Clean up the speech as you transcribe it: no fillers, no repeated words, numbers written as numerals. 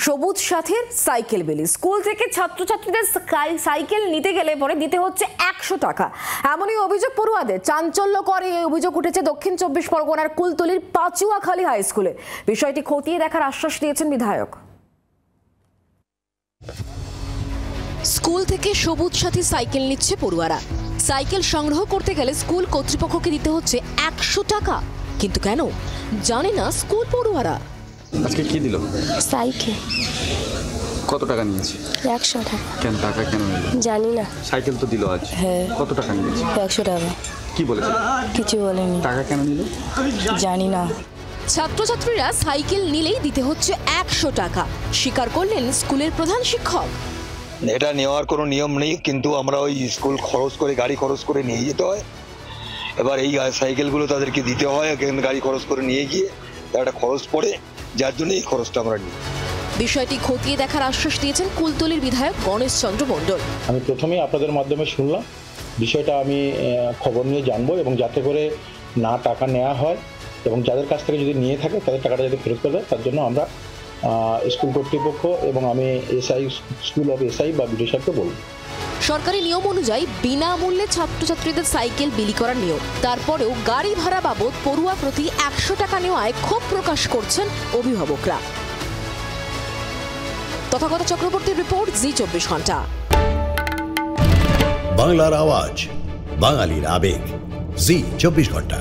সবুজ সাথীর সাইকেল বিলি। স্কুল থেকে ছাত্রছাত্রীদের সাইকেল নিতে গেলে পরে দিতে হচ্ছে 100 টাকা। এমনই অভিযোগ পড়ুয়াদের। চাঞ্চল্যকর এই অভিযোগ উঠেছে দক্ষিণ 24 পরগনার কুলতলির পাচুয়াখালী হাই স্কুলে। বিষয়টি খতিয়ে দেখার আশ্বাস দিয়েছেন বিধায়ক। স্কুল থেকে সবুজ সাথী সাইকেল নিচ্ছে পড়ুয়ারা। সাইকেল সংগ্রহ করতে গেলে স্কুল কর্তৃপক্ষকে দিতে হচ্ছে 100 টাকা। কিন্তু কেন জানে না স্কুল পড়ুয়ারা। আজকে কি দিল? সাইকেল। কত টাকা নিয়েছে? 100 টাকা। কেন টাকা কেন নিল? জানি না। সাইকেল তো দিল আজ। হ্যাঁ। কত টাকা নিয়েছে? 100 টাকা। কি বলেছে? কিছু বলেনি। টাকা কেন নিল? জানি না। ছাত্রছাত্রীরা সাইকেল নিলেই দিতে হচ্ছে 100 টাকা, স্বীকার করলেন স্কুলের প্রধান শিক্ষক। এটা নেওয়ার কোনো নিয়ম নেই, কিন্তু আমরা ওই স্কুল খরচ করে গাড়ি খরচ করে নিয়ে যেতে হয়। এবার এই সাইকেলগুলো তাদেরকে দিতে হয়, গাড়ি খরচ করে নিয়ে গিয়ে একটা খরচ পড়ে, যার জন্য এই খরচটা আমরা নিই। বিষয়টি খতিয়ে দেখার আশ্বাস দিয়েছেন কুলতলির বিধায়ক গণেশ চন্দ্র মণ্ডল। আমি প্রথমেই আপনাদের মাধ্যমে শুনলাম, বিষয়টা আমি খবর নিয়ে জানবো এবং যাতে করে না টাকা নেওয়া হয় এবং যাদের কাছ থেকে যদি নিয়ে থাকে তাদের টাকাটা যাতে ফেরত করে দেয়, তার জন্য আমরা স্কুল কর্তৃপক্ষ এবং আমি এসআই, স্কুল অফ এসআই বা বিডিও সাহেবকে বলবো। সরকারি নিয়ম অনুযায়ী বিনামূল্যে ছাত্রছাত্রীদের সাইকেল বিলি করার নিয়ম। তারপরেও গাড়ি ভাড়া বাবদ পড়ুয়া প্রতি 100 টাকা নেওয়ায় ক্ষোভ প্রকাশ করছেন অভিভাবকরা। তথাগত চক্রবর্তীর রিপোর্ট, জি 24 ঘন্টা। বাংলার আওয়াজ, বাঙালির আবেগ, জি 24 ঘন্টা।